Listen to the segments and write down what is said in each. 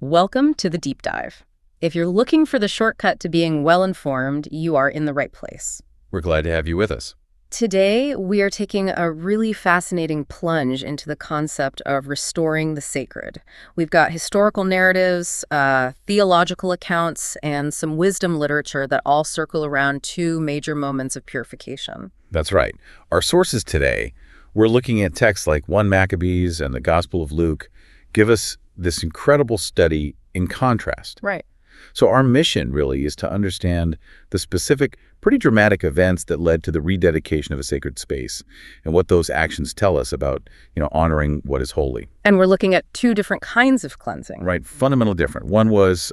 Welcome to the deep dive. If you're looking for the shortcut to being well-informed, you are in the right place. We're glad to have you with us. Today, we are taking a really fascinating plunge into the concept of restoring the sacred. We've got historical narratives, theological accounts, and some wisdom literature that all circle around two major moments of purification. That's right. Our sources today, we're looking at texts like 1 Maccabees and the Gospel of Luke, give us this incredible study in contrast. Right. So our mission really is to understand the specific, pretty dramatic events that led to the rededication of a sacred space and what those actions tell us about, honoring what is holy. And we're looking at two different kinds of cleansing. Right, fundamental different. One was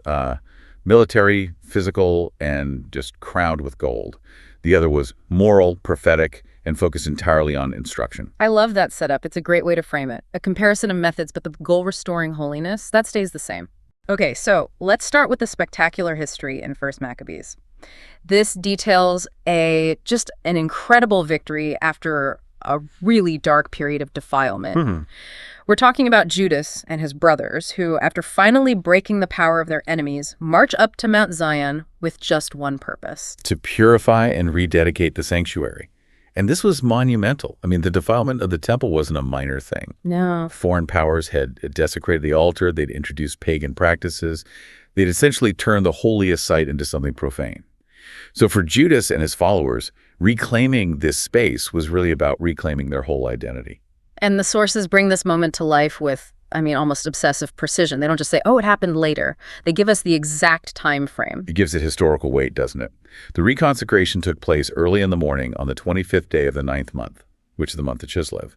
military, physical, and just crowned with gold. The other was moral, prophetic, and focused entirely on instruction. I love that setup. It's a great way to frame it. A comparison of methods, but the goal restoring holiness, that stays the same. Okay, so let's start with the spectacular history in 1 Maccabees. This details just an incredible victory after a really dark period of defilement. We're talking about Judas and his brothers who, after finally breaking the power of their enemies, march up to Mount Zion with just one purpose: to purify and rededicate the sanctuary. And this was monumental. I mean, the defilement of the temple wasn't a minor thing. No. Foreign powers had desecrated the altar. They'd introduced pagan practices. They'd essentially turned the holiest site into something profane. So for Judas and his followers, reclaiming this space was really about reclaiming their whole identity. And the sources bring this moment to life with, almost obsessive precision. They don't just say, oh, it happened later. They give us the exact time frame. It gives it historical weight, doesn't it? The reconsecration took place early in the morning on the 25th day of the 9th month, which is the month of Chislev.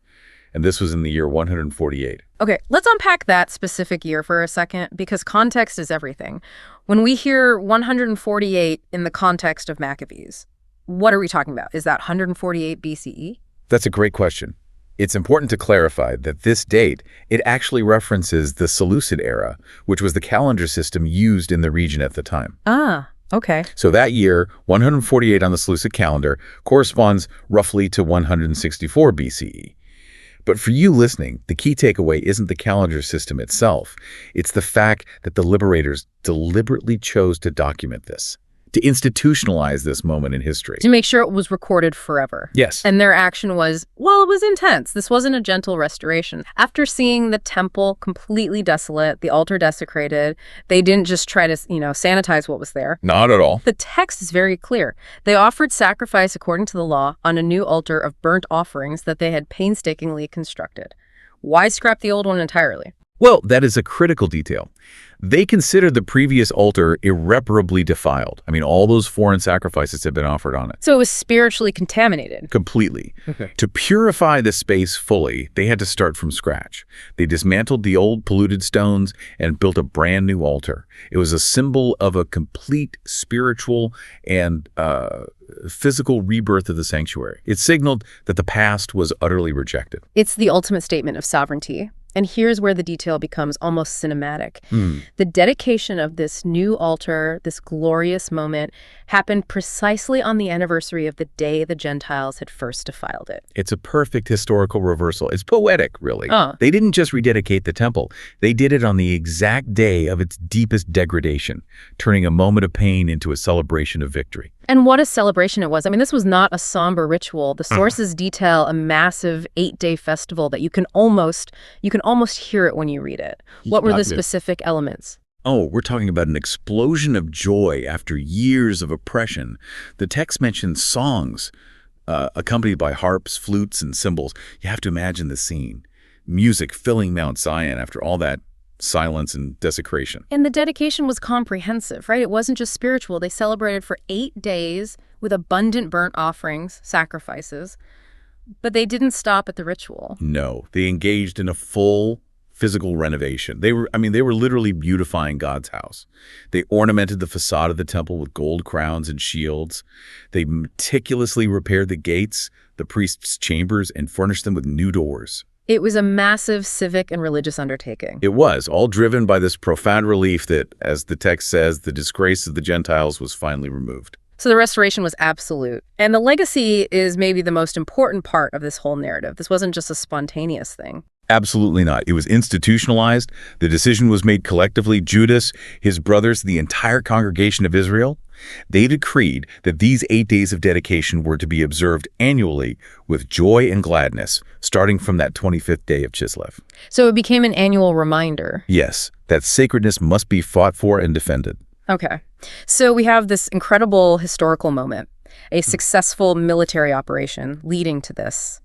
And this was in the year 148. Okay, let's unpack that specific year for a second, because context is everything. When we hear 148 in the context of Maccabees, what are we talking about? Is that 148 BCE? That's a great question. It's important to clarify that this date, it actually references the Seleucid era, which was the calendar system used in the region at the time. Ah, okay. So that year, 148 on the Seleucid calendar, corresponds roughly to 164 BCE. But for you listening, the key takeaway isn't the calendar system itself. It's the fact that the liberators deliberately chose to document this, to institutionalize this moment in history. To make sure it was recorded forever. Yes. And their action was, well, it was intense. This wasn't a gentle restoration. After seeing the temple completely desolate, the altar desecrated, they didn't just try to, sanitize what was there. Not at all. The text is very clear. They offered sacrifice according to the law on a new altar of burnt offerings that they had painstakingly constructed. Why scrap the old one entirely? Well, that is a critical detail. They considered the previous altar irreparably defiled. All those foreign sacrifices had been offered on it. So it was spiritually contaminated. Completely. Okay. To purify the space fully, they had to start from scratch. They dismantled the old polluted stones and built a brand new altar. It was a symbol of a complete spiritual and physical rebirth of the sanctuary. It signaled that the past was utterly rejected. It's the ultimate statement of sovereignty. And here's where the detail becomes almost cinematic. The dedication of this new altar, this glorious moment, happened precisely on the anniversary of the day the Gentiles had first defiled it. It's a perfect historical reversal. It's poetic, really. Oh. They didn't just rededicate the temple. They did it on the exact day of its deepest degradation, turning a moment of pain into a celebration of victory. And what a celebration it was. This was not a somber ritual. The sources detail a massive 8-day festival that you can almost hear it when you read it. What were the specific elements? Oh, we're talking about an explosion of joy after years of oppression. The text mentions songs accompanied by harps, flutes, and cymbals. You have to imagine the scene. Music filling Mount Zion after all that silence and desecration. And the dedication was comprehensive, right? It wasn't just spiritual. They celebrated for 8 days with abundant burnt offerings, sacrifices, but they didn't stop at the ritual. No, they engaged in a full physical renovation. They were literally beautifying God's house. They ornamented the facade of the temple with gold crowns and shields. They meticulously repaired the gates, the priests' chambers, and furnished them with new doors. It was a massive civic and religious undertaking. It was, all driven by this profound relief that, as the text says, the disgrace of the Gentiles was finally removed. So the restoration was absolute. And the legacy is maybe the most important part of this whole narrative. This wasn't just a spontaneous thing. Absolutely not. It was institutionalized. The decision was made collectively. Judas, his brothers, the entire congregation of Israel, they decreed that these 8 days of dedication were to be observed annually with joy and gladness, starting from that 25th day of Chislev. So it became an annual reminder. Yes, that sacredness must be fought for and defended. Okay. So we have this incredible historical moment, a successful military operation leading to this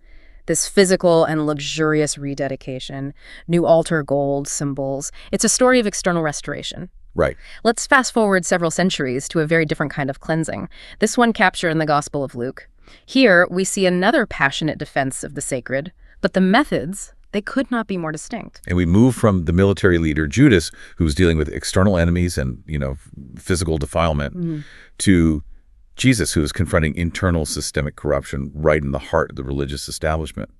physical and luxurious rededication, new altar gold symbols. It's a story of external restoration. Right. Let's fast forward several centuries to a very different kind of cleansing. This one captured in the Gospel of Luke. Here, we see another passionate defense of the sacred, but the methods, they could not be more distinct. And we move from the military leader, Judas, who's dealing with external enemies and, physical defilement, to Jesus, who is confronting internal systemic corruption right in the heart of the religious establishment.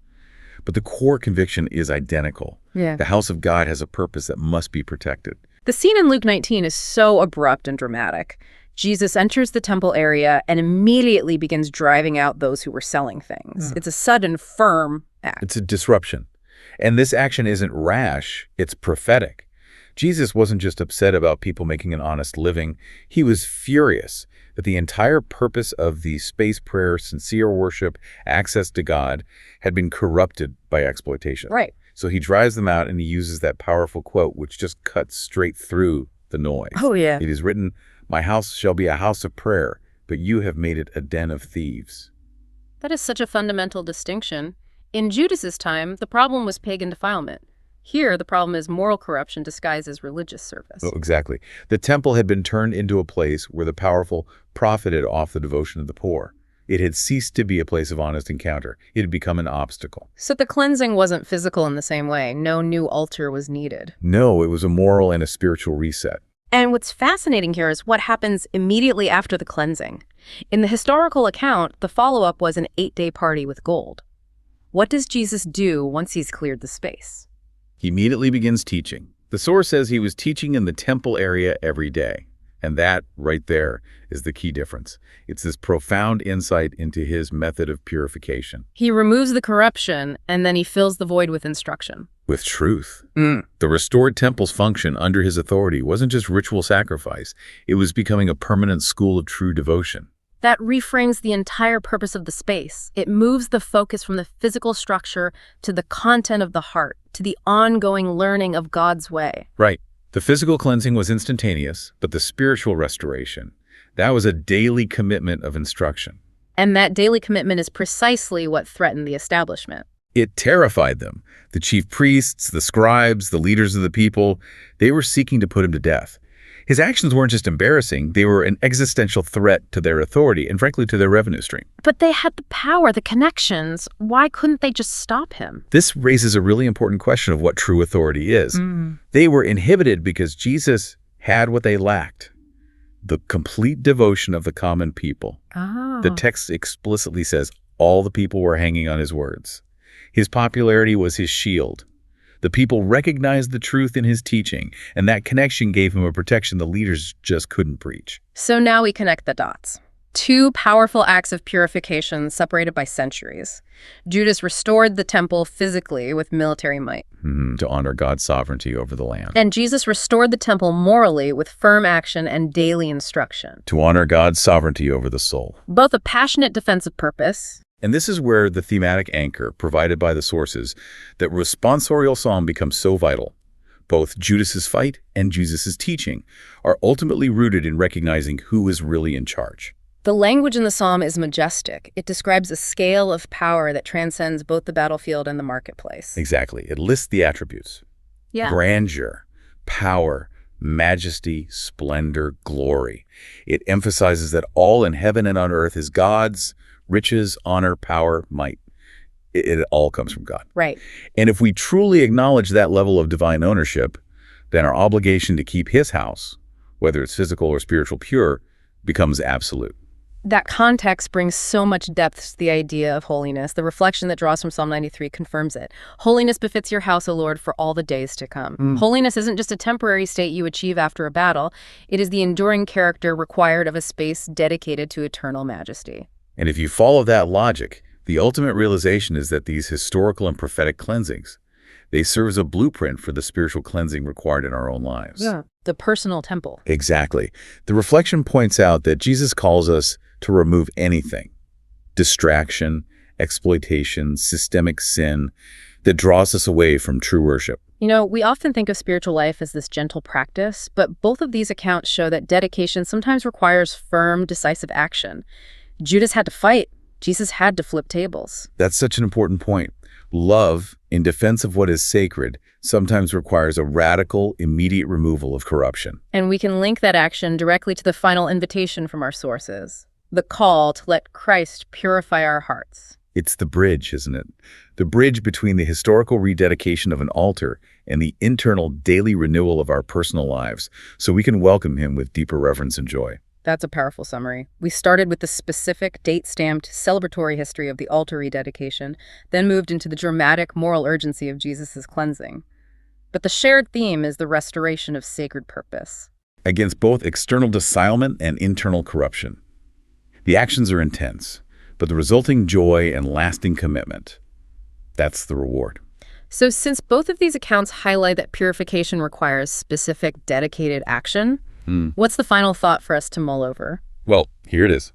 But the core conviction is identical. Yeah. The house of God has a purpose that must be protected. The scene in Luke 19 is so abrupt and dramatic. Jesus enters the temple area and immediately begins driving out those who were selling things. It's a sudden, firm act. It's a disruption. And this action isn't rash, it's prophetic. Jesus wasn't just upset about people making an honest living. He was furious that the entire purpose of the space prayer, sincere worship, access to God had been corrupted by exploitation. Right. So he drives them out and he uses that powerful quote, which just cuts straight through the noise. Oh, yeah. It is written, "My house shall be a house of prayer, but you have made it a den of thieves." That is such a fundamental distinction. In Judas's time, the problem was pagan defilement. Here, the problem is moral corruption disguised as religious service. Oh, exactly. The temple had been turned into a place where the powerful profited off the devotion of the poor. It had ceased to be a place of honest encounter. It had become an obstacle. So the cleansing wasn't physical in the same way. No new altar was needed. No, it was a moral and a spiritual reset. And what's fascinating here is what happens immediately after the cleansing. In the historical account, the follow-up was an 8-day party with gold. What does Jesus do once he's cleared the space? He immediately begins teaching. The source says he was teaching in the temple area every day. And that, right there, is the key difference. It's this profound insight into his method of purification. He removes the corruption, and then he fills the void with instruction. With truth. The restored temple's function under his authority wasn't just ritual sacrifice. It was becoming a permanent school of true devotion. That reframes the entire purpose of the space. It moves the focus from the physical structure to the content of the heart, to the ongoing learning of God's way. Right. The physical cleansing was instantaneous, but the spiritual restoration, that was a daily commitment of instruction. And that daily commitment is precisely what threatened the establishment. It terrified them. The chief priests, the scribes, the leaders of the people, they were seeking to put him to death. His actions weren't just embarrassing, they were an existential threat to their authority and, frankly, to their revenue stream. But they had the power, the connections. Why couldn't they just stop him? This raises a really important question of what true authority is. They were inhibited because Jesus had what they lacked: the complete devotion of the common people. The text explicitly says all the people were hanging on his words. His popularity was his shield. The people recognized the truth in his teaching, and that connection gave him a protection the leaders just couldn't breach. So now we connect the dots. Two powerful acts of purification separated by centuries. Judas restored the temple physically with military might. To honor God's sovereignty over the land. And Jesus restored the temple morally with firm action and daily instruction. To honor God's sovereignty over the soul. Both a passionate defensive purpose. And this is where the thematic anchor provided by the sources, that responsorial psalm, becomes so vital. Both Judas's fight and Jesus' teaching are ultimately rooted in recognizing who is really in charge. The language in the psalm is majestic. It describes a scale of power that transcends both the battlefield and the marketplace. Exactly. It lists the attributes. Yeah. Grandeur, power, majesty, splendor, glory. It emphasizes that all in heaven and on earth is God's. Riches, honor, power, might. It all comes from God. Right. And if we truly acknowledge that level of divine ownership, then our obligation to keep his house, whether it's physical or spiritual pure, becomes absolute. That context brings so much depth to the idea of holiness. The reflection that draws from Psalm 93 confirms it. Holiness befits your house, O Lord, for all the days to come. Holiness isn't just a temporary state you achieve after a battle. It is the enduring character required of a space dedicated to eternal majesty. And if you follow that logic, the ultimate realization is that these historical and prophetic cleansings, They serve as a blueprint for the spiritual cleansing required in our own lives. Yeah. The personal temple. Exactly. The reflection points out that Jesus calls us to remove anything, distraction, exploitation, systemic sin, that draws us away from true worship. You know, we often think of spiritual life as this gentle practice, but both of these accounts show that dedication sometimes requires firm, decisive action. Judas had to fight. Jesus had to flip tables. That's such an important point. Love, in defense of what is sacred, sometimes requires a radical, immediate removal of corruption. And we can link that action directly to the final invitation from our sources, the call to let Christ purify our hearts. It's the bridge, isn't it? The bridge between the historical rededication of an altar and the internal daily renewal of our personal lives, so we can welcome him with deeper reverence and joy. That's a powerful summary. We started with the specific, date-stamped, celebratory history of the altar rededication, then moved into the dramatic moral urgency of Jesus' cleansing. But the shared theme is the restoration of sacred purpose. Against both external defilement and internal corruption. The actions are intense, but the resulting joy and lasting commitment, that's the reward. So since both of these accounts highlight that purification requires specific, dedicated action, what's the final thought for us to mull over? Well, here it is.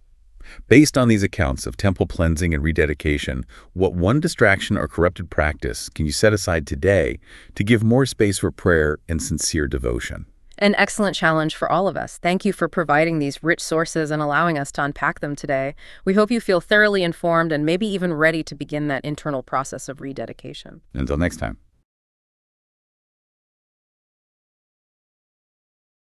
Based on these accounts of temple cleansing and rededication, what one distraction or corrupted practice can you set aside today to give more space for prayer and sincere devotion? An excellent challenge for all of us. Thank you for providing these rich sources and allowing us to unpack them today. We hope you feel thoroughly informed and maybe even ready to begin that internal process of rededication. Until next time.